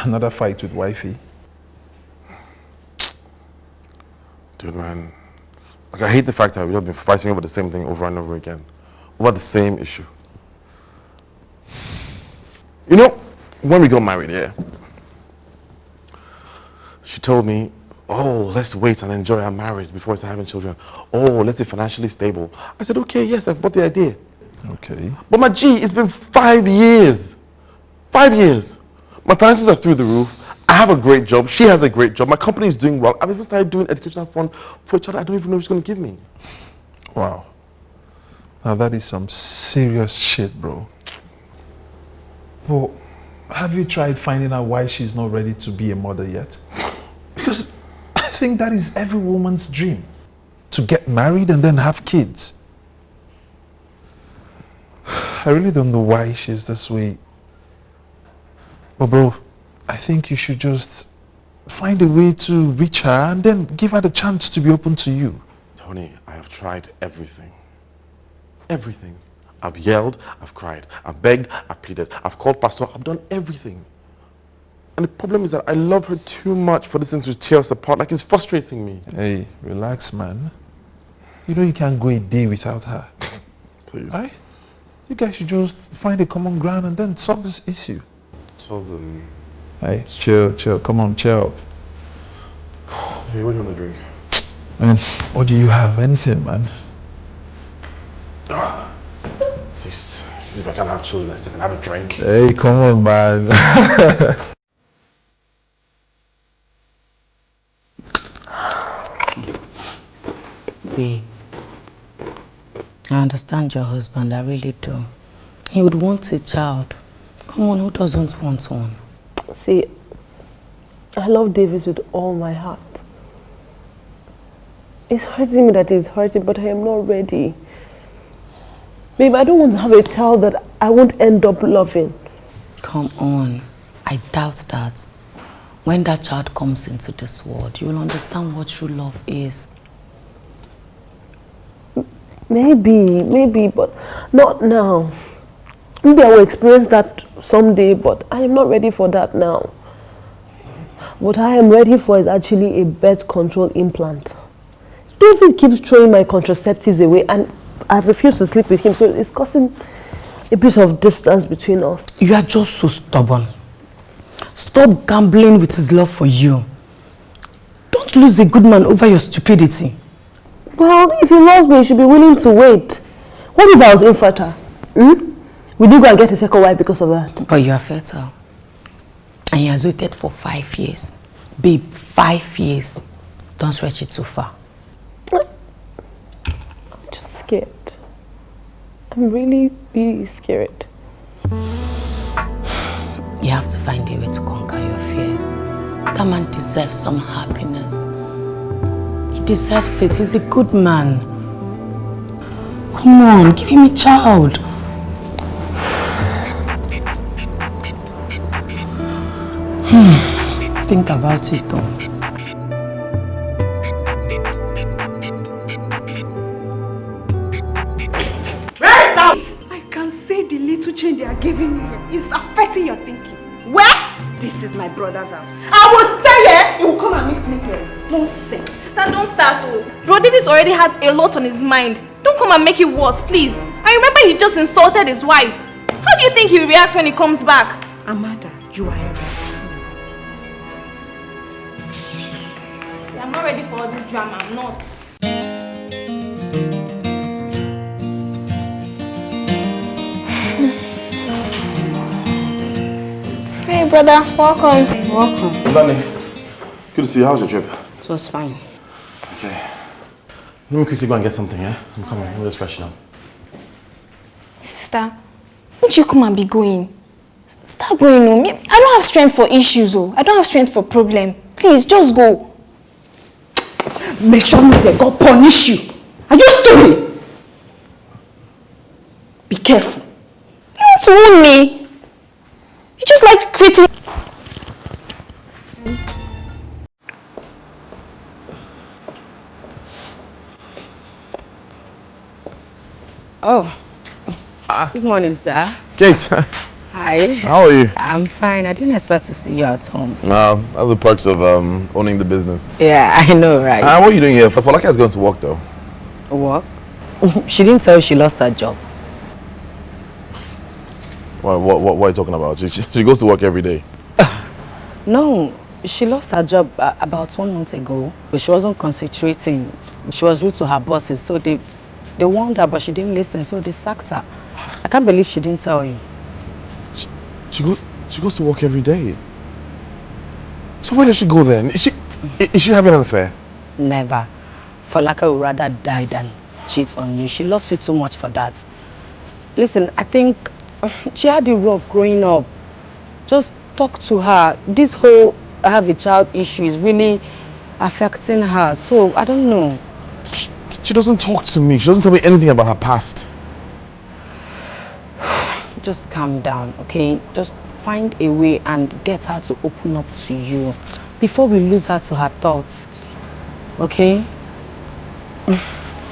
Another fight with wifey? Dude, man. Like, I hate the fact that we've been fighting over the same thing over and over again. Over the same issue. You know, when we got married, yeah, she told me, oh, let's wait and enjoy our marriage before we start having children. Oh, let's be financially stable. I said, okay, yes, I've bought the idea. Okay. But my G, it's been 5 years. 5 years. My finances are through the roof. I have a great job. She has a great job. My company is doing well. I've even started doing educational fund for a child I don't even know she's going to give me. Wow. Now that is some serious shit, bro. Well, have you tried finding out why she's not ready to be a mother yet? Because I think that is every woman's dream. To get married and then have kids. I really don't know why she's this way. But bro, I think you should just find a way to reach her and then give her the chance to be open to you. Tony, I have tried everything. Everything. I've yelled, I've cried, I've begged, I've pleaded, I've called pastor, I've done everything. And the problem is that I love her too much for this thing to tear us apart. Like, it's frustrating me. Hey, relax, man. You know you can't go a day without her. Please. Right? You guys should just find a common ground and then solve this issue. Solve them. Hey, chill. Come on, chill. Hey, what do you want to drink? Man, what do you have? Anything, man. Please, if I can have children, I can have a drink. Hey, come on, man. Babe, I understand your husband, I really do. He would want a child. Come on, who doesn't want one? See, I love Davis with all my heart. It's hurting me that he's hurting, but I am not ready. Babe, I don't want to have a child that I won't end up loving. Come on, I doubt that. When that child comes into this world, you will understand what true love is. Maybe, but not now. Maybe I will experience that someday, but I am not ready for that now. What I am ready for is actually a birth control implant. David keeps throwing my contraceptives away and I refuse to sleep with him, so it's causing a bit of distance between us. You are just so stubborn. Stop gambling with his love for you. Don't lose a good man over your stupidity. Well, if he loves me, he should be willing to wait. What if I was infertile? Would you go and get a second wife because of that? But you are fertile. And he has waited for 5 years. Babe, 5 years. Don't stretch it too far. I'm just scared. I'm really scared. You have to find a way to conquer your fears. That man deserves some happiness. He deserves it. He's a good man. Come on, give him a child. Think about it though. Where is that? I can see the little change they are giving you is affecting your thinking. Where? This is my brother's house. I will stay here. He will come and meet me here. Nonsense. Sister, don't start though. Bro Davis already had a lot on his mind. Don't come and make it worse, please. I remember he just insulted his wife. How do you think he'll react when he comes back? Amada, you are a fool. See, I'm not ready for all this drama. I'm not. Hey brother, welcome. Welcome. Danny, it's good to see you. How's your trip? It was fine. Okay. Let me quickly go and get something, yeah? I'm coming. Let me just freshen up. Sister, won't you come and be going? Start going home. I don't have strength for issues, oh. I don't have strength for problem. Please, just go. Make sure that God punish you. Are you stupid? Be careful. You want to wound me? You just like creating. Oh. Good morning, sir. Kate. Hi. Hi. How are you? I'm fine. I didn't expect to see you at home. That's the perks of owning the business. Yeah, I know, right? What are you doing here? Folake is going to work though. Work? She didn't tell you she lost her job. What are you talking about? She goes to work every day. No, she lost her job about 1 month ago, but she wasn't concentrating. She was rude to her bosses, so they warned her, but she didn't listen, so they sacked her. I can't believe she didn't tell you. She goes to work every day. So where does she go then? Is she having an affair? Never. Folake would rather die than cheat on you. She loves you too much for that. Listen, I think she had it rough growing up. Just talk to her. This whole I have a child issue is really affecting her. So, I don't know. She doesn't talk to me. She doesn't tell me anything about her past. Just calm down, okay? Just find a way and get her to open up to you before we lose her to her thoughts. Okay?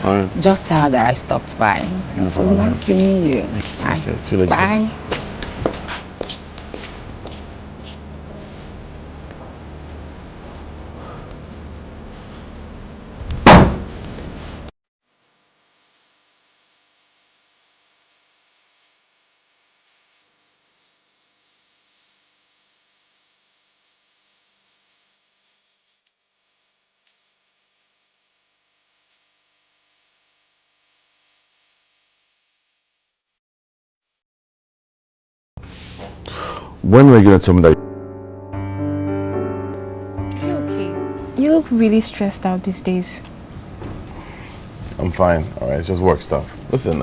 Alright. Just tell her that I stopped by. It was nice seeing you. Okay, see you later. Bye. When were you going to tell me that? Okay. You look really stressed out these days. I'm fine, alright? It's just work stuff. Listen,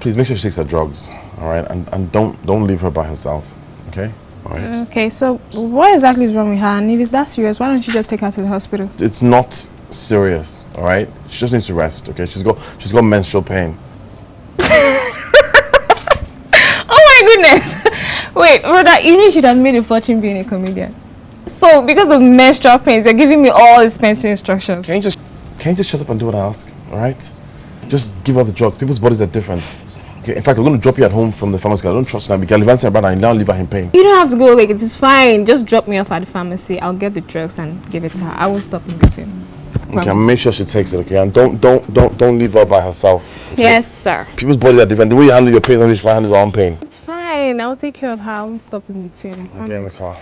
please make sure she takes her drugs, alright? And don't leave her by herself, okay? Alright? Okay, so what exactly is wrong with her? And if it's that serious, why don't you just take her to the hospital? It's not serious, alright? She just needs to rest, okay? She's got menstrual pain. Oh my goodness! Wait, brother, you know you should have made a fortune being a comedian. So, because of menstrual pains, you're giving me all these fancy instructions. Can you just shut up and do what I ask, alright? Just give her the drugs. People's bodies are different. Okay, in fact, we're going to drop you at home from the pharmacy. I don't trust her. Because advance her brother and now leave her in pain. You don't have to go away. It is fine. Just drop me off at the pharmacy. I'll get the drugs and give it to her. I won't stop in between. Okay, make sure she takes it, okay? And don't leave her by herself. Okay? Yes, sir. People's bodies are different. The way you handle your pain, don't handle your own pain. It's fine. I'll take care of her. I won't stop in between. Okay, in the car.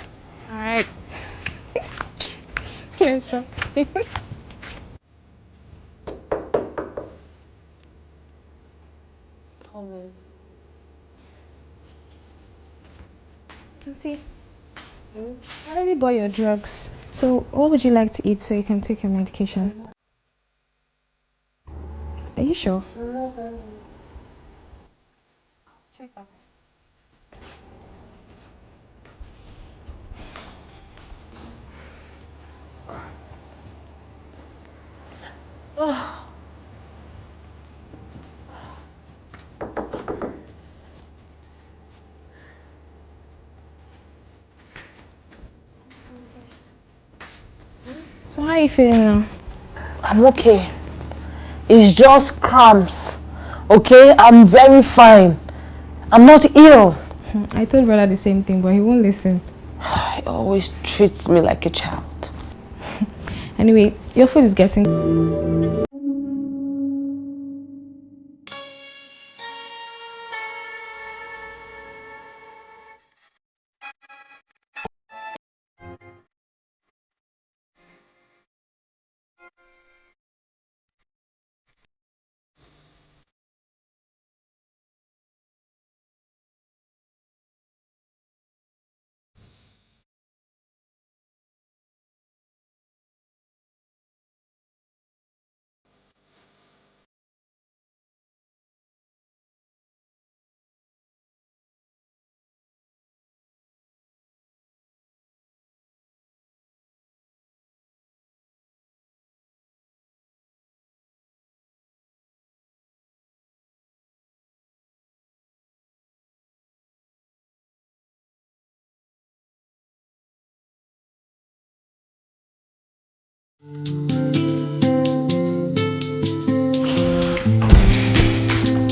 All right. Yes, sure. See, I already bought your drugs. So, what would you like to eat so you can take your medication? Are you sure? Check out. Oh. So how are you feeling now? I'm okay. It's just cramps. Okay? I'm very fine. I'm not ill. I told brother the same thing, but he won't listen. He always treats me like a child. Anyway, your food is getting...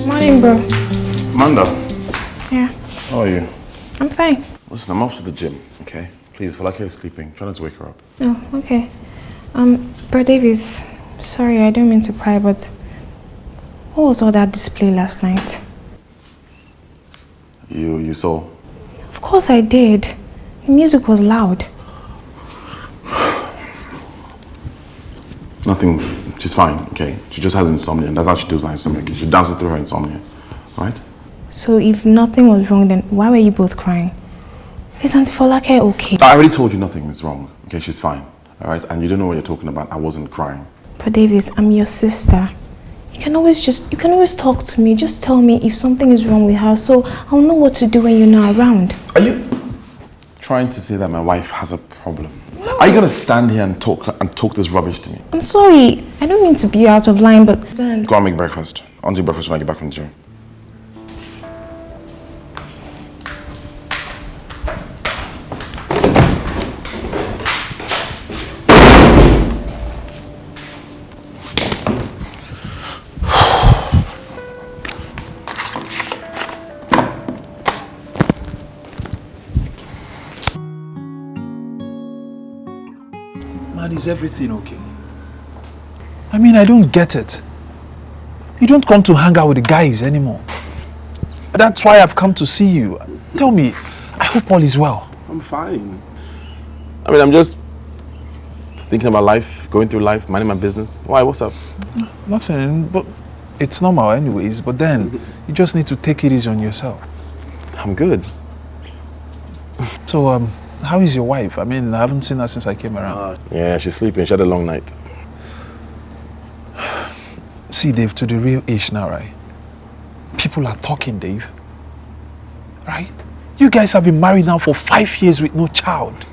Morning, bro. Amanda. Yeah. How are you? I'm fine. Listen, I'm off to the gym, okay? Please, Falake is sleeping. Try not to wake her up. Oh, okay. Bro Davis, sorry, I don't mean to pry, but what was all that display last night? You saw? Of course I did. The music was loud. Nothing. She's fine, okay? She just has insomnia, and that's how she deals with insomnia. She dances through her insomnia, right? So if nothing was wrong, then why were you both crying? Is Auntie Folake okay? I already told you nothing is wrong, okay? She's fine, all right? And you don't know what you're talking about. I wasn't crying. Bro Davis, I'm your sister. You can always talk to me. Just tell me if something is wrong with her, so I'll know what to do when you're not around. Are you trying to say that my wife has a problem? No. Are you gonna stand here and talk this rubbish to me? I'm sorry. I don't mean to be out of line, but... Go and make breakfast. I'll do breakfast when I get back from the gym. Is everything okay? I mean, I don't get it. You don't come to hang out with the guys anymore. That's why I've come to see you. Tell me, I hope all is well. I'm fine. I mean, I'm just thinking about life, going through life, minding my business. Why? What's up? Nothing, but it's normal anyways. But then, you just need to take it easy on yourself. I'm good. So, how is your wife? I mean, I haven't seen her since I came around. Yeah, she's sleeping. She had a long night. See, Dave, to the real age now, right? People are talking, Dave. Right? You guys have been married now for 5 years with no child.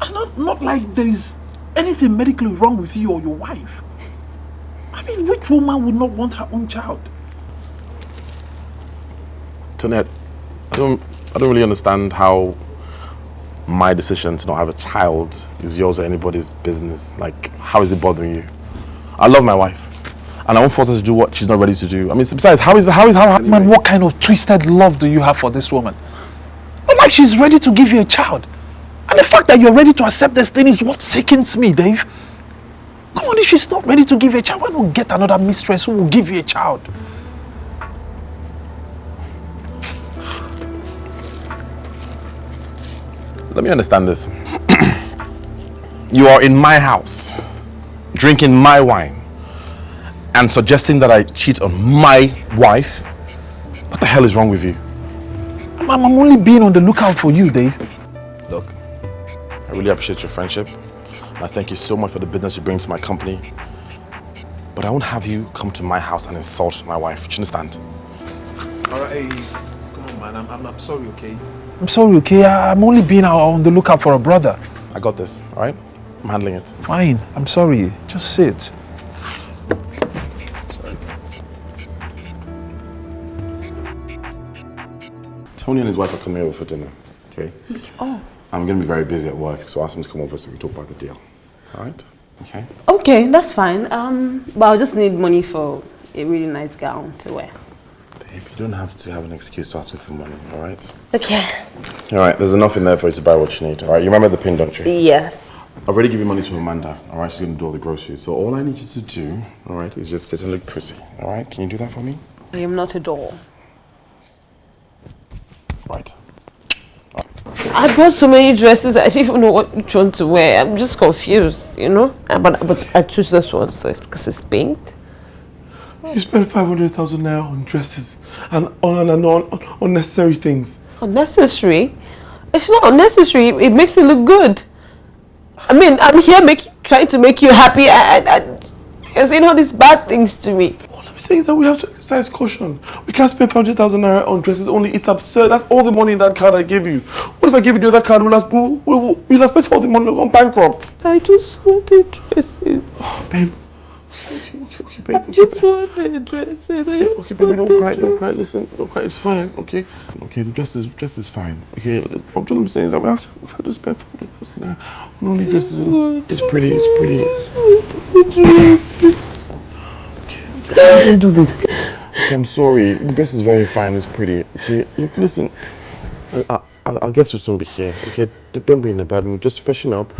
And not like there is anything medically wrong with you or your wife. I mean, which woman would not want her own child? Tonette, I don't really understand how my decision to not have a child is yours or anybody's business. Like, how is it bothering you? I love my wife, and I won't force her to do what she's not ready to do. I mean, besides, how man, what kind of twisted love do you have for this woman? Not like she's ready to give you a child. And the fact that you're ready to accept this thing is what sickens me, Dave. Come on, if she's not ready to give you a child, why not get another mistress who will give you a child? Let me understand this. You are in my house, drinking my wine, and suggesting that I cheat on my wife? What the hell is wrong with you? I'm only being on the lookout for you, Dave. Look, I really appreciate your friendship. I thank you so much for the business you bring to my company. But I won't have you come to my house and insult my wife. Do you understand? All right, hey, come on, man. I'm sorry, okay? I'm sorry, okay? I'm only being on the lookout for a brother. I got this, all right? I'm handling it. Fine. I'm sorry. Just sit. Sorry. Tony and his wife are coming over for dinner, okay? Oh. I'm going to be very busy at work, so ask them to come over so we can talk about the deal. All right? Okay? Okay, that's fine. But I'll just need money for a really nice gown to wear. Babe, you don't have to have an excuse to ask me for money, all right? Okay. All right, there's enough in there for you to buy what you need, all right? You remember the pin, don't you? Yes. I've already given money to Amanda, all right? She's going to do all the groceries. So all I need you to do, all right, is just sit and look pretty, all right? Can you do that for me? I am not a doll. Right. I bought so many dresses, I don't even know which one to wear. I'm just confused, you know? But I choose this one because it's pink. You spent 500,000 naira on dresses and on unnecessary things. Unnecessary? It's not unnecessary. It makes me look good. I mean, I'm here trying to make you happy, and you're saying all these bad things to me. All I'm saying is that we have to exercise caution. We can't spend 500,000 naira on dresses only. It's absurd. That's all the money in that card I gave you. What if I give you the other card? We'll have spent all the money. We'll go bankrupt. I just wanted dresses. Oh, babe. Okay, babe. I just wanted dresses. Okay, baby, don't cry. Listen, don't cry. It's fine, okay? Okay, the dress is fine. Okay, what I'm saying is that we have to spend 500,000 naira on only dresses. It's pretty. Okay, don't do this. Okay, I'm sorry. The dress is very fine. It's pretty. Okay, look, listen. I'll get you soon be here. Okay, don't be in a bad mood. Just freshen up,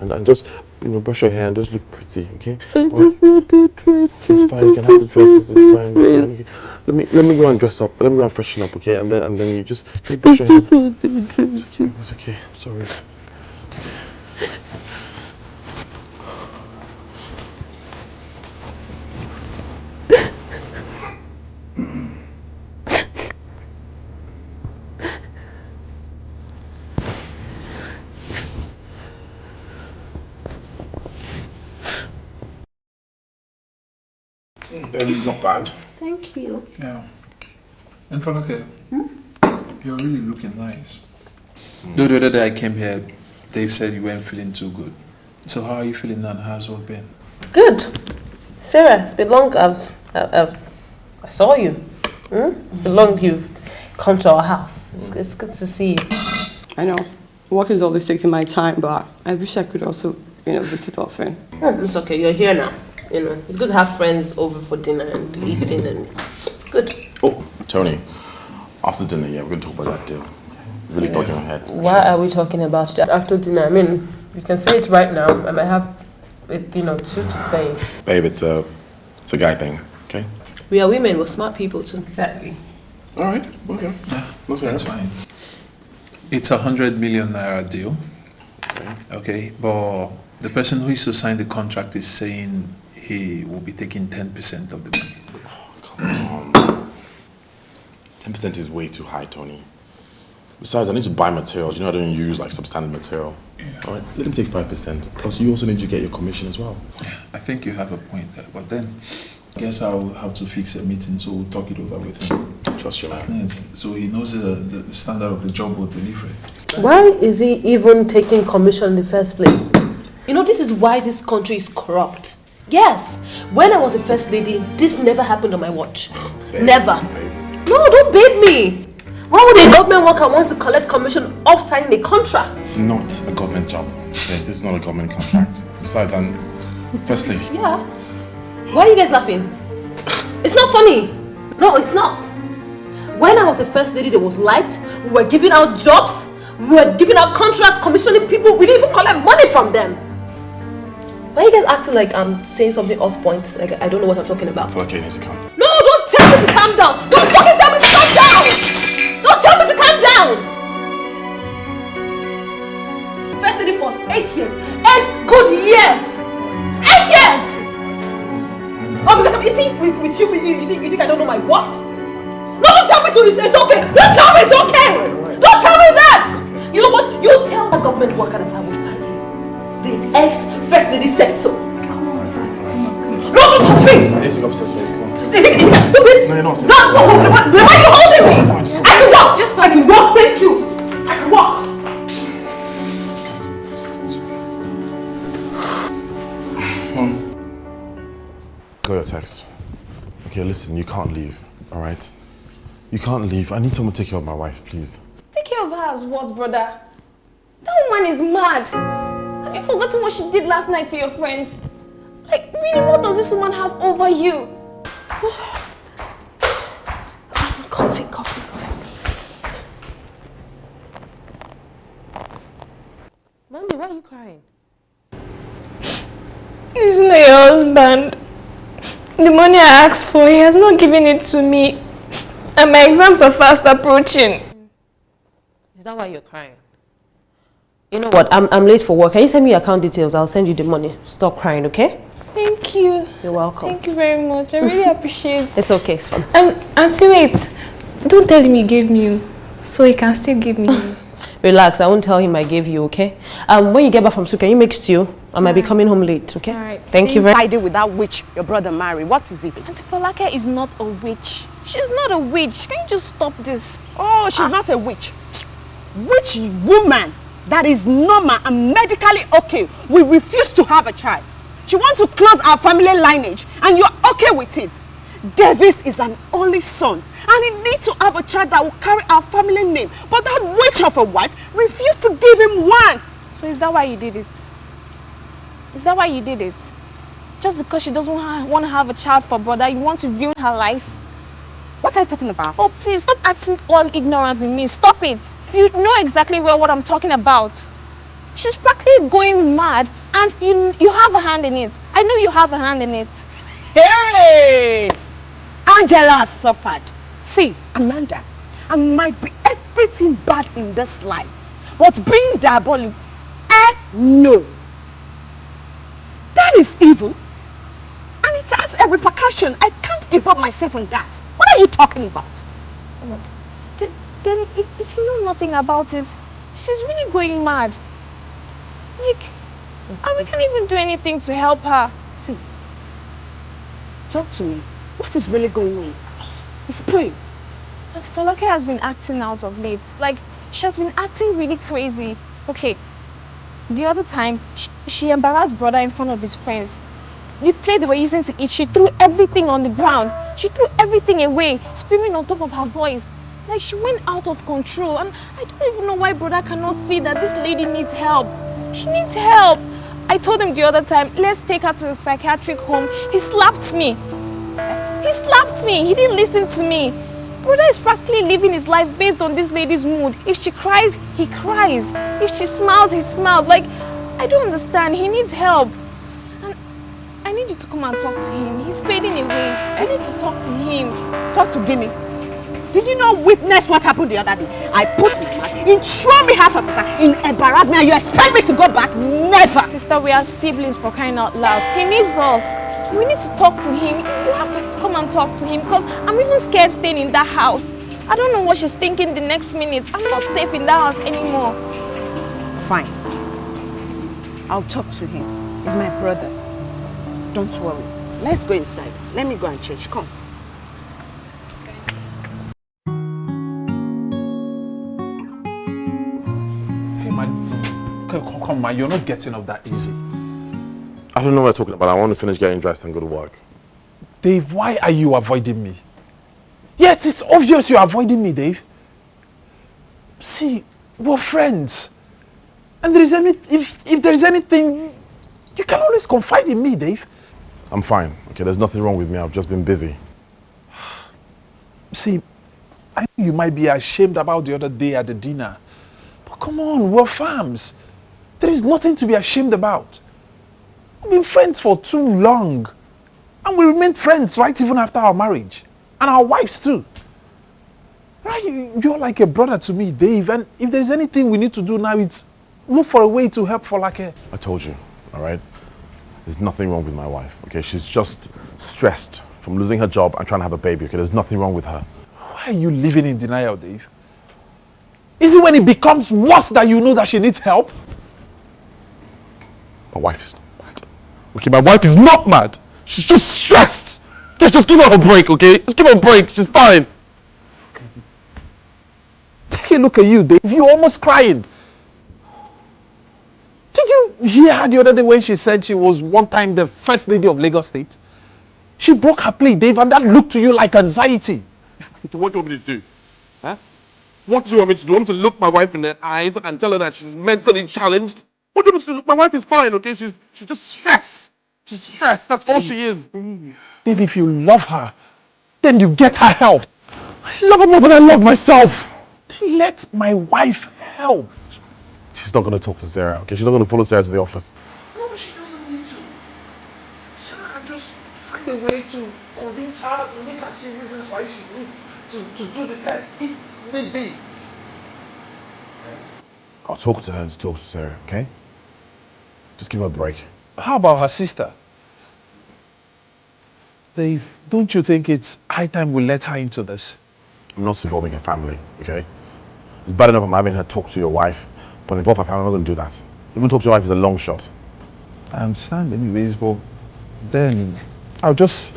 and just brush your hair and just look pretty. Okay. I just want the dress. It's fine. You can have the dresses. It's fine. It's fine. Okay. Let me go and dress up. Let me go and freshen up. Okay, and then you just brush your hair. It's okay. Sorry. It's not bad. Thank you. Yeah. And Falake, you're really looking nice. Though the other day I came here, Dave said you weren't feeling too good. So how are you feeling now and how's it been? Good. Serious. It's been long I saw you. Been long you've come to our house. It's good to see you. I know. Work is always taking my time, but I wish I could also, visit often. It's okay. You're here now. It's good to have friends over for dinner and eating, and it's good. Oh, Tony. After dinner, we're going to talk about that deal. Really talking ahead. Why are we talking about it after dinner? I mean, we can say it right now. I might have, too to say. Babe, it's a guy thing, okay? We are women. We're smart people too. Exactly. All right. Okay. Yeah, that's fine. It's $100 million deal. Okay, but the person who is to sign the contract is saying he will be taking 10% of the money. Oh, come on. 10% is way too high, Tony. Besides, I need to buy materials. I don't use substandard material. Yeah. All right, let him take 5%. Plus, you also need to get your commission as well. Yeah, I think you have a point there. But then, I guess I'll have to fix a meeting, so we'll talk it over with him. Trust your man. So he knows the standard of the job or delivery. Why is he even taking commission in the first place? This is why this country is corrupt. Yes, when I was the first lady, this never happened on my watch. Babe, never. Babe. No, don't babe me. Why would a government worker want to collect commission off signing a contract? It's not a government job. Okay? This is not a government contract. Besides, I'm first lady. Yeah. Why are you guys laughing? It's not funny. No, it's not. When I was the first lady, there was light. We were giving out jobs. We were giving out contracts, commissioning people. We didn't even collect money from them. Why are you guys acting like I'm saying something off point? Like I don't know what I'm talking about. Okay, you need to calm down. No, don't tell me to calm down. Don't fucking tell me to calm down. Don't tell me to calm down. First lady for 8 years. 8 good years. 8 years. Oh, because I'm eating with you, you think I don't know my what? No, don't tell me to, it's okay. Don't tell me it's okay. Don't tell me that. You know what? You tell the government worker that I will find you. The ex-first lady said so. Come on, no, don't touch me. I need to go upstairs. You think I'm stupid? No, you're not. No, why are you holding me? I can walk. I can walk, thank you. I can walk. Got your text. Okay, listen, you can't leave, all right? You can't leave. I need someone to take care of my wife, please. Take care of her as what, brother? That woman is mad. Have you forgotten what she did last night to your friends? Like, really, what does this woman have over you? Coffee. Mommy, why are you crying? He's not your husband. The money I asked for, he has not given it to me. And my exams are fast approaching. Is that why you're crying? You know what? I'm late for work. Can you send me your account details? I'll send you the money. Stop crying, okay? Thank you. You're welcome. Thank you very much. I really appreciate it. It's okay, it's fine. Auntie, wait. Don't tell him he gave me you, so he can still give me you. Relax, I won't tell him I gave you, okay? When you get back from school, can you make stew? I might be coming home late, okay? Alright. Thank you very much. I did with that witch your brother married. What is it? Auntie Falake is not a witch. She's not a witch. Can you just stop this? Oh, she's not a witch. Witch woman that is normal and medically okay will refuse to have a child. She wants to close our family lineage and you're okay with it. Davis is an only son and he needs to have a child that will carry our family name. But that witch of a wife refused to give him one. So is that why you did it? Is that why you did it? Just because she doesn't want to have a child for brother, you want to ruin her life? What are you talking about? Oh, please, stop acting all ignorant with me. Stop it. You know exactly well what I'm talking about. She's practically going mad, and you have a hand in it. I know you have a hand in it. Hey! Angela has suffered. See, Amanda, I might be everything bad in this life, but being diabolic, no. That is evil, and it has a repercussion. I can't involve myself in that. What are you talking about? Then if you know nothing about it, she's really going mad. Like, and we can't even do anything to help her. See, talk to me. What is really going on? Explain. Auntie Folake has been acting out of late. Like, she has been acting really crazy. Okay, the other time, she embarrassed brother in front of his friends. The plate they were using to eat, she threw everything on the ground. She threw everything away, screaming on top of her voice. Like, she went out of control, and I don't even know why brother cannot see that this lady needs help. She needs help. I told him the other time, let's take her to a psychiatric home. He slapped me. He slapped me. He didn't listen to me. Brother is practically living his life based on this lady's mood. If she cries, he cries. If she smiles, he smiles. Like, I don't understand. He needs help. And I need you to come and talk to him. He's fading away. I need to talk to him. Talk to Gimme. Did you not witness what happened the other day? I put my mouth in throw me out officer, in embarrassment, and you expect me to go back? Never! Sister, we are siblings for crying out loud. He needs us. We need to talk to him. You have to come and talk to him because I'm even scared staying in that house. I don't know what she's thinking the next minute. I'm not safe in that house anymore. Fine. I'll talk to him. He's my brother. Don't worry. Let's go inside. Let me go and change. Come. Hey, man. Come, man. You're not getting up that easy. I don't know what you're talking about. I want to finish getting dressed and go to work. Dave, why are you avoiding me? Yes, it's obvious you're avoiding me, Dave. See, we're friends. And if there is anything, you can always confide in me, Dave. I'm fine. Okay, there's nothing wrong with me. I've just been busy. See, I know you might be ashamed about the other day at the dinner. But come on, we're fams. There is nothing to be ashamed about. We've been friends for too long. And we remain friends right even after our marriage. And our wives too. Right? You're like a brother to me, Dave. And if there's anything we need to do now, it's look for a way to help Folake. I told you, all right? There's nothing wrong with my wife, okay? She's just stressed from losing her job and trying to have a baby, okay? There's nothing wrong with her. Why are you living in denial, Dave? Is it when it becomes worse that you know that she needs help? My wife is not mad. Okay, my wife is not mad. She's just stressed. Let's just give her a break, okay? Let's give her a break. She's fine. Take a look at you, Dave. You're almost crying. Did you hear her the other day when she said she was one time the first lady of Lagos State? She broke her plate, Dave, and that looked to you like anxiety. What do you want me to do? Huh? What do you want me to do? You want me to look my wife in the eyes and tell her that she's mentally challenged? What do you want me to do? My wife is fine, okay? She's just stressed. She's stressed. That's all she is. Dave, if you love her, then you get her help. I love her more than I love myself. Let my wife help. She's not going to talk to Sarah, okay? She's not going to follow Sarah to the office. No, she doesn't need to. Sarah can just find a way to convince her, make her see reasons why she needs to do the test, if need be. I'll talk to her and talk to Sarah, okay? Just give her a break. How about her sister? Dave, don't you think it's high time we let her into this? I'm not involving her family, okay? It's bad enough I'm having her talk to your wife, but involve her family, I'm not going to do that. Even talk to your wife is a long shot. I understand anyways, but then I'll just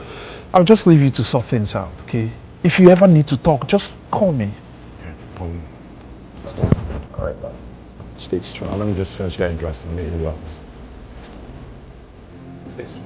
leave you to sort things out, okay? If you ever need to talk, just call me. Okay, all right, stay strong. Let me just finish getting dressed and meet you in the office. Stay strong.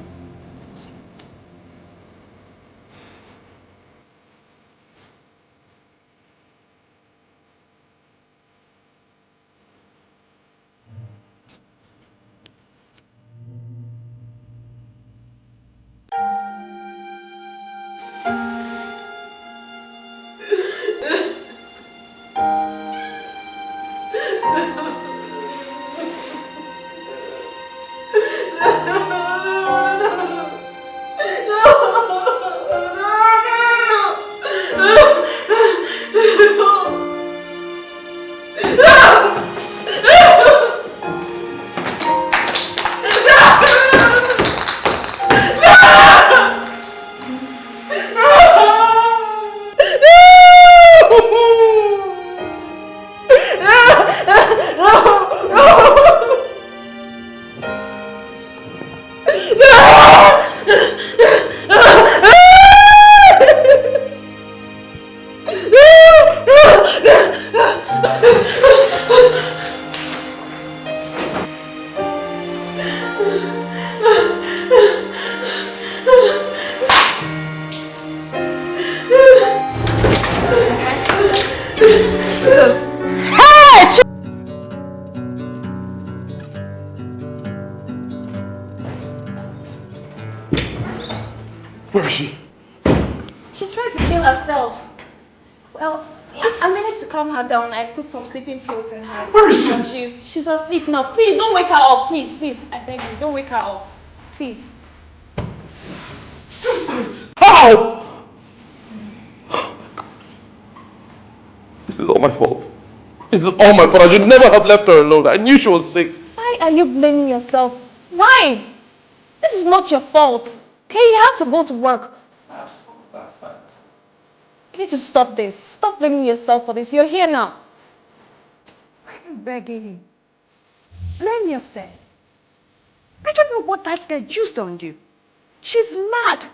Where is she? She tried to kill herself. Well, I managed to calm her down. I put some sleeping pills in her. Where is she? Her juice. She's asleep now. Please don't wake her up. Please, please. I beg you, don't wake her up. Please. Suicide! How? This is all my fault. This is all my fault. I should never have left her alone. I knew she was sick. Why are you blaming yourself? Why? This is not your fault. Okay, you have to go to work. You need to stop this. Stop blaming yourself for this. You're here now. I'm begging you. Blame yourself. I don't know what that girl used on you. She's mad.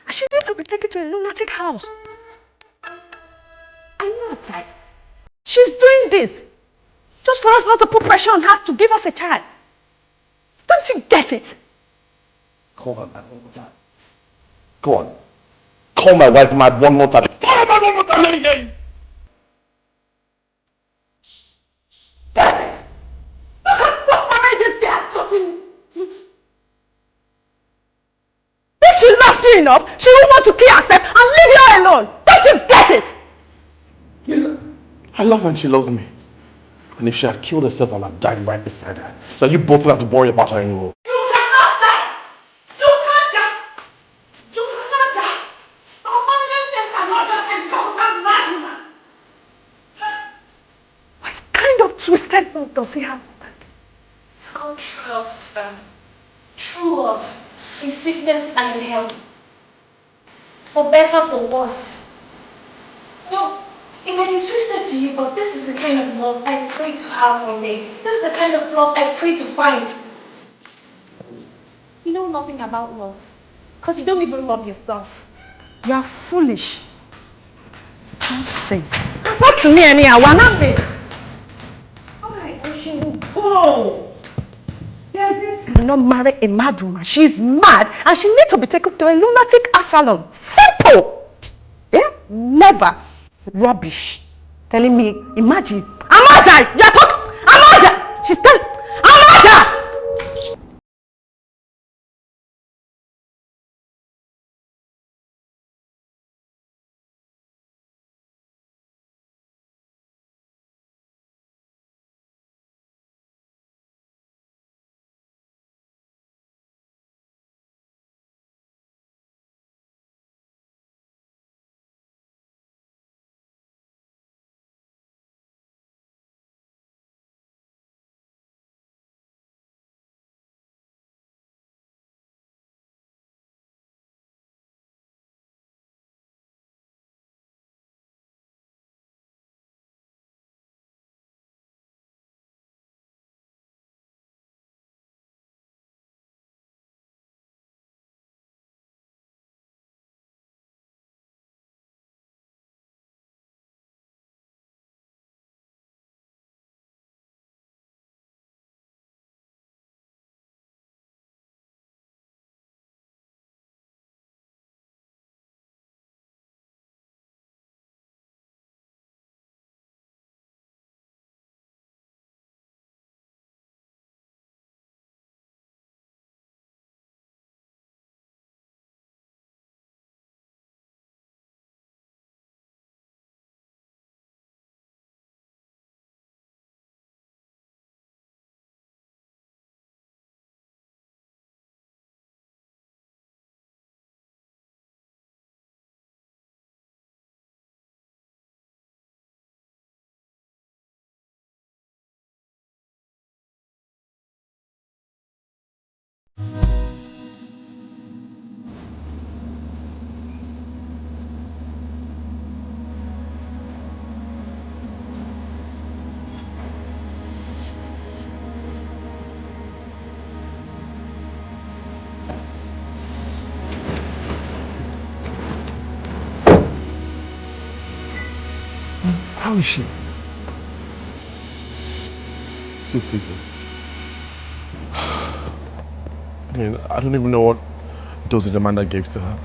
And she needs to be taken to a lunatic house. I know that. She's doing this just for us not to put pressure on her to give us a child. Don't you get it? Call her mad one more time. Go on. Call my wife mad one more time. Call her mad one more time. Let me hear you. Damn it. Look at what married this girl has gotten. If she loves you enough, she won't want to kill herself and leave you alone. Don't you get it? I love her and she loves me. And if she had killed herself, I'd have died right beside her. So you both don't have to worry about her anymore. You cannot die. You can't die. You cannot die. Our family name cannot die because of that mad woman. What kind of twisted love does he have? It's called true love, sister. True love. In sickness and in health. For better, for worse. No, it may be twisted to you, but this is the kind of love I pray to have one day. This is the kind of love I pray to find. You know nothing about love. Because you don't even love yourself. You are foolish. Nonsense. What to me anyhow? We're not made. Alright, I should go. Will not marry a mad woman. She's mad and she needs to be taken to a lunatic asylum. Simple. Yeah? Never. Rubbish. Telling me, imagine. Amada! You're talking. Amada! She's telling. Amada! How is she? Still sleeping. I mean, I don't even know what dosage Amanda gave to her.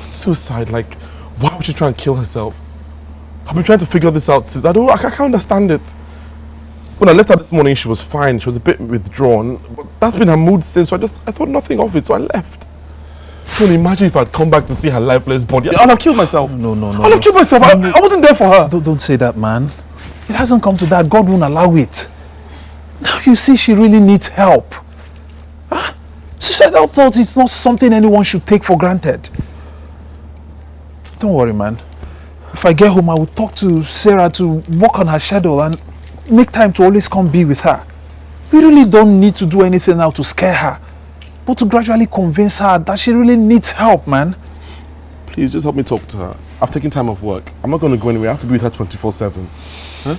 Suicide, like, why would she try and kill herself? I've been trying to figure this out since. I can't understand it. When I left her this morning, she was fine. She was a bit withdrawn. But that's been her mood since, so I thought nothing of it, so I left. So imagine if I'd come back to see her lifeless body. I'd have killed myself. No. I'd have killed myself. I wasn't there for her. Don't say that, man. It hasn't come to that. God won't allow it. Now you see she really needs help. Huh? Suicidal thoughts is not something anyone should take for granted. Don't worry, man. If I get home, I will talk to Sarah to work on her schedule and make time to always come be with her. We really don't need to do anything now to scare her, but to gradually convince her that she really needs help, man. Please, just help me talk to her. I've taken time off work. I'm not going to go anywhere. I have to be with her 24/7. Huh?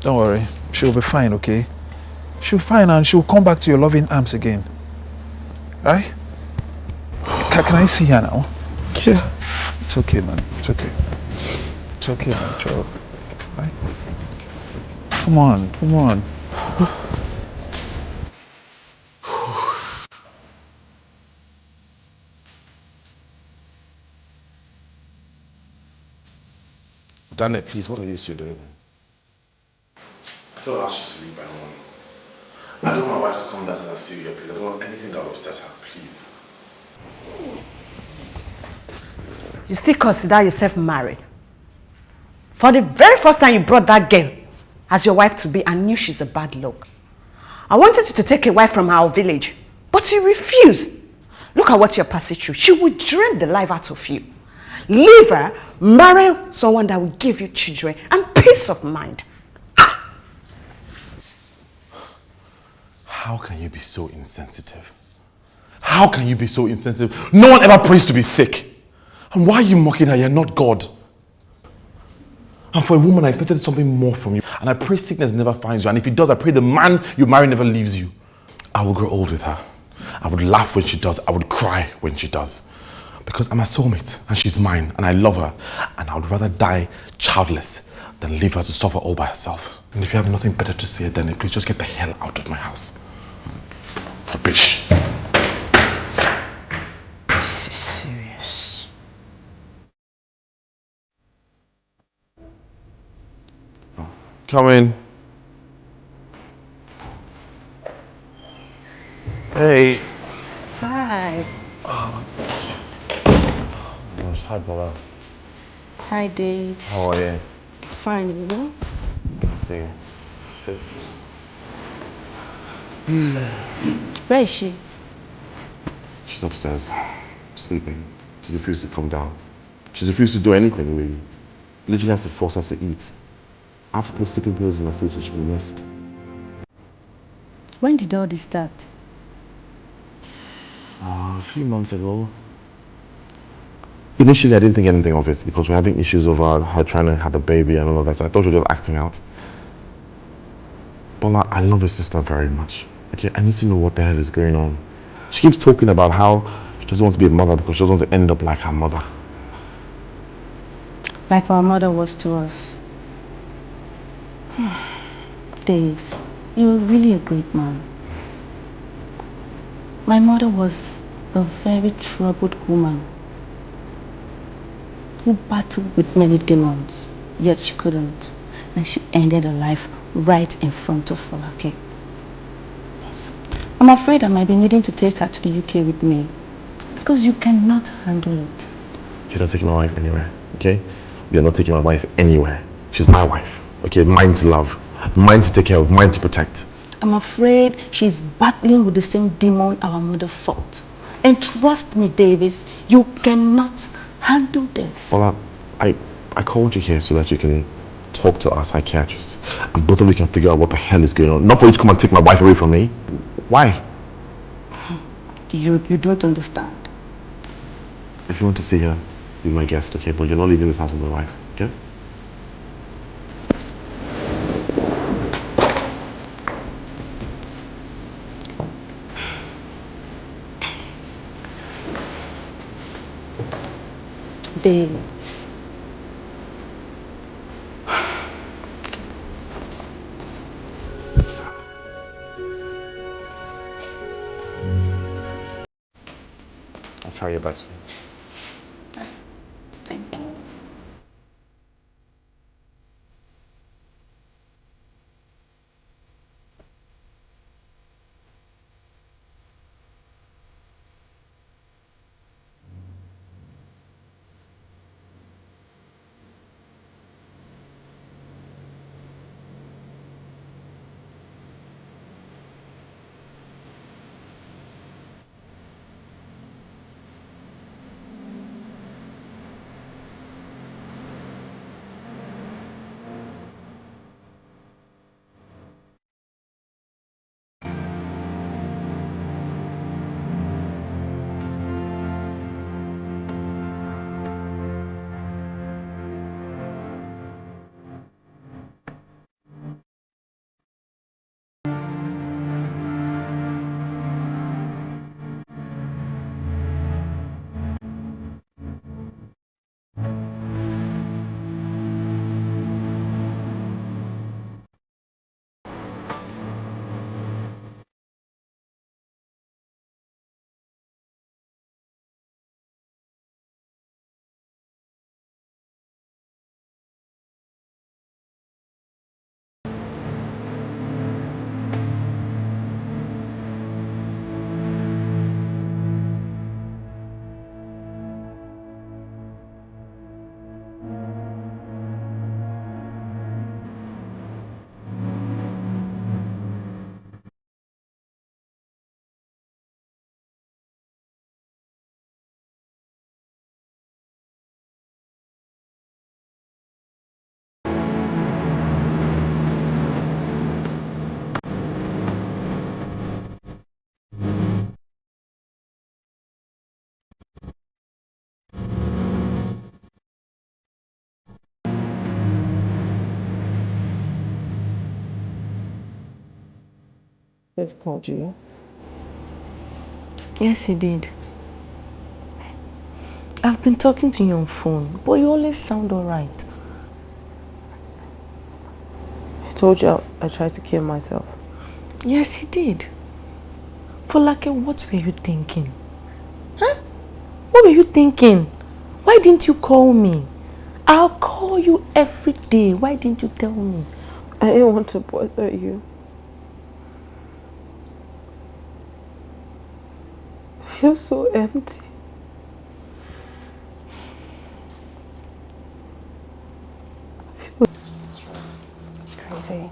Don't worry. She'll be fine, okay? She'll be fine and she'll come back to your loving arms again. Right? Can I see her now? Yeah. It's okay, man. It's okay. It's okay, man. Chill. Right? Come on. Daniel, please, what are you still doing? I thought I asked you to leave by morning. I don't want my wife to come down and see you, please. I don't want anything that will upset her, please. You still consider yourself married? For the very first time you brought that girl as your wife to be, I knew she's a bad luck. I wanted you to take a wife from our village, but you refused. Look at what you're passing through. She will drain the life out of you. Leave her, marry someone that will give you children and peace of mind. How can you be so insensitive? How can you be so insensitive? No one ever prays to be sick. And why are you mocking her? You're not God. And for a woman, I expected something more from you. And I pray sickness never finds you. And if it does, I pray the man you marry never leaves you. I will grow old with her. I would laugh when she does. I would cry when she does. Because I'm a soulmate and she's mine and I love her. And I would rather die childless than leave her to suffer all by herself. And if you have nothing better to say, then please just get the hell out of my house. Rubbish. This is serious. Come in. Hey. Hi. Oh, hi, Bola. Hi, Dave. How are you? Fine, you know? Good to see you. Sit. Where is she? She's upstairs, sleeping. She's refused to come down. She's refused to do anything, really. Literally has to force us to eat. I have to put sleeping pills in her food so she can rest. When did all this start? A few months ago. Initially, I didn't think anything of it because we're having issues over her trying to have a baby and all of that, so I thought she was just acting out. Bola, I love her sister very much. Okay, I need to know what the hell is going on. She keeps talking about how she doesn't want to be a mother because she doesn't want to end up like her mother. Like our mother was to us. Dave, you're really a great man. My mother was a very troubled woman who battled with many demons, yet she couldn't. And she ended her life right in front of her, okay? Yes. I'm afraid I might be needing to take her to the UK with me because you cannot handle it. You're not taking my wife anywhere, okay? You're not taking my wife anywhere. She's my wife, okay? Mine to love, mine to take care of, mine to protect. I'm afraid she's battling with the same demon our mother fought. And trust me, Davis, you cannot handle this. Well, I called you here so that you can talk to our psychiatrist and both of you can figure out what the hell is going on. Not for you to come and take my wife away from me. Why? You don't understand. If you want to see her, be my guest, okay? But you're not leaving this house with my wife, okay? Dave, try your best. Thank you. They've called you. Yes, he did. I've been talking to you on phone, but you always sound alright. I told you I tried to kill myself. Yes, he did. Folake, what were you thinking? Huh? What were you thinking? Why didn't you call me? I'll call you every day. Why didn't you tell me? I didn't want to bother you. I feel so empty. It's crazy.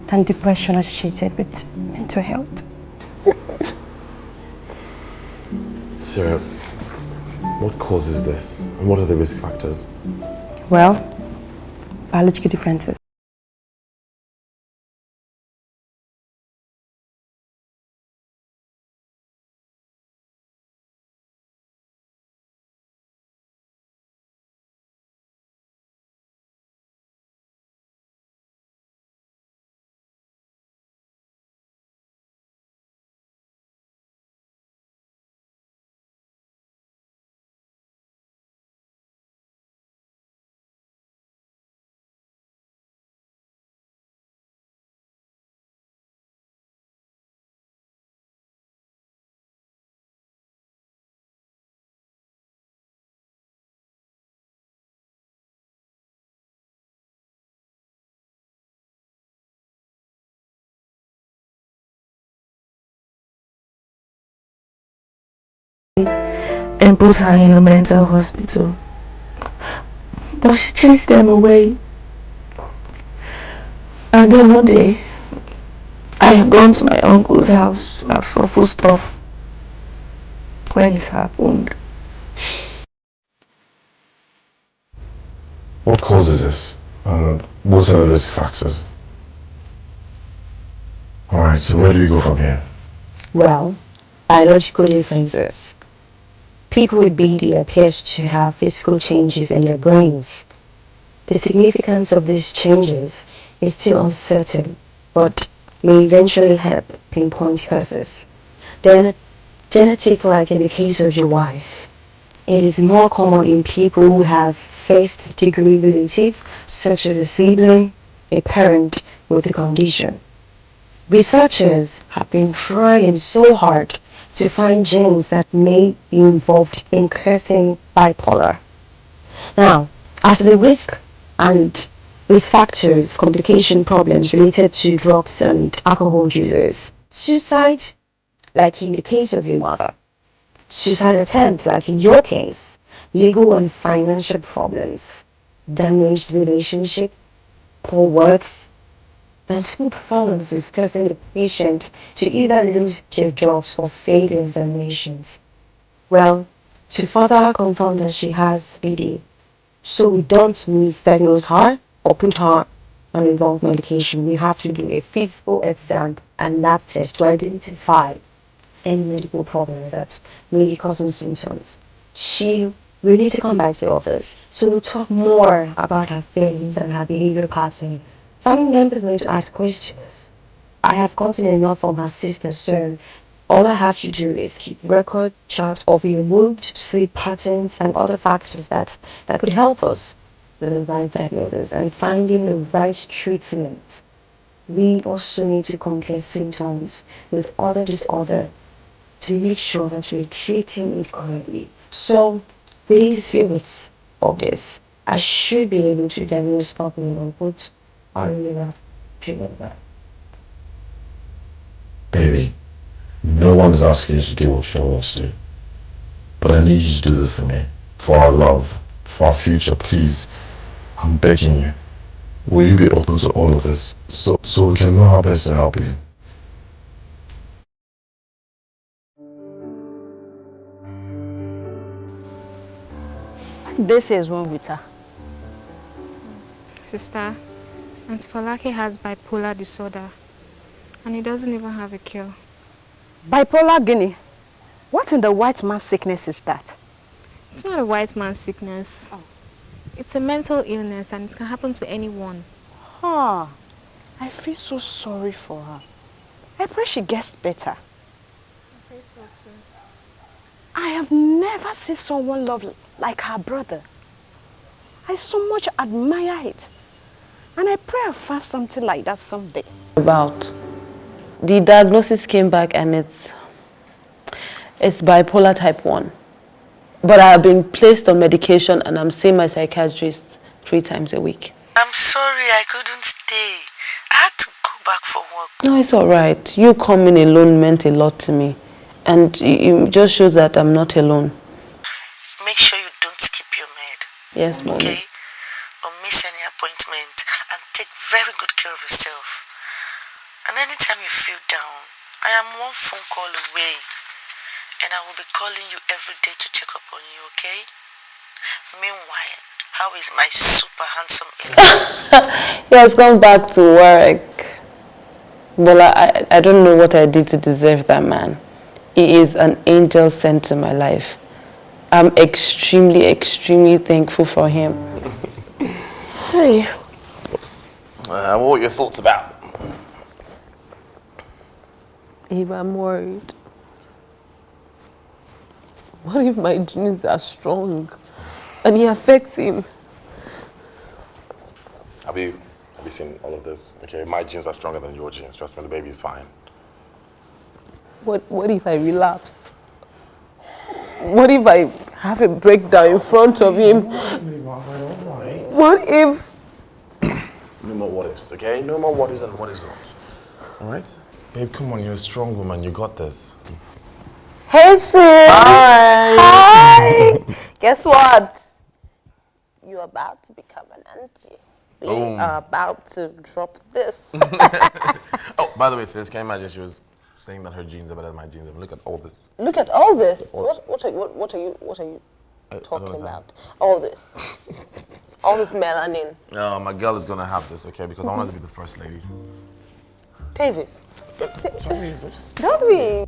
than depression associated with mental health. Sarah, what causes this? And what are the risk factors? Well, biological differences. And put her in a mental hospital. But she chased them away. And then one day, I had gone to my uncle's house to ask for food stuff when it happened. What causes this? What are the risk factors? Alright, so where do we go from here? Well, biological differences. People with BD appears to have physical changes in their brains. The significance of these changes is still uncertain, but may eventually help pinpoint causes. Then, genetic, like in the case of your wife, it is more common in people who have first-degree relative, such as a sibling, a parent with the condition. Researchers have been trying so hard to find genes that may be involved in causing bipolar. Now, as for the risk and risk factors, complication problems related to drugs and alcohol users, suicide, like in the case of your mother, suicide attempts, like in your case, legal and financial problems, damaged relationship, poor works, and school performances causing the patient to either lose their jobs or fail their examinations. Well, to further confirm that she has BD, so we don't misdiagnose her or put her on a wrong medication, we have to do a physical exam and lab test to identify any medical problems that may be causing symptoms. She will need to come back to the office, so we'll talk more about her feelings and her behavior pattern. Family members need to ask questions. I have gotten enough from her sister, so all I have to do is keep record chart of your mood, sleep patterns, and other factors that could help us with the right diagnosis and finding the right treatment. We also need to compare symptoms with other disorder to make sure that we're treating it correctly. So, within the spirit of this, I should be able to diagnose properly and put our liver treatment back. Baby, no one is asking you to do what you don't want to do. But I need you to do this for me. For our love. For our future, please. I'm begging you. Will you be open to all of this? So we can know how best to help you. This is wrong with her. Sister, Auntie Folake has bipolar disorder, and he doesn't even have a cure. Bipolar Guinea. What in the white man's sickness is that? It's not a white man's sickness. Oh. It's a mental illness, and it can happen to anyone. Huh. I feel so sorry for her. I pray she gets better. I pray so too. I have never seen someone love like her brother. I so much admire it. And I pray I find something like that someday. About the diagnosis came back and it's bipolar type 1. But I have been placed on medication and I'm seeing my psychiatrist 3 times a week. I'm sorry I couldn't stay. I had to go back for work. No, it's all right. You coming alone meant a lot to me. And it just shows that I'm not alone. Make sure you don't skip your med. Yes, Mommy. Okay? Or miss any appointment. And take very good care of yourself. And anytime you feel down, I am one phone call away. And I will be calling you every day to check up on you, okay? Meanwhile, how is my super handsome in-law? He has gone back to work. Bola, I don't know what I did to deserve that man. He is an angel sent to my life. I'm extremely, extremely thankful for him. Hey. What were your thoughts about? If I'm worried. What if my genes are strong and it affects him? Have you seen all of this? Okay, my genes are stronger than your genes. Trust me, the baby is fine. What if I relapse? What if I have a breakdown in front of him? What if... No more what ifs, okay? No more what ifs and what is not. Alright? Babe, come on, you're a strong woman. You got this. Hey, sis! Hi! Hi! Guess what? You're about to become an auntie. We are about to drop this. Oh, by the way, sis, can you imagine she was saying that her genes are better than my genes? Look at all this. Look at all this. What are you talking about? All this. All this melanin. No, my girl is gonna have this, okay? Because I want her to be the first lady. Davis. Sorry, Don't be.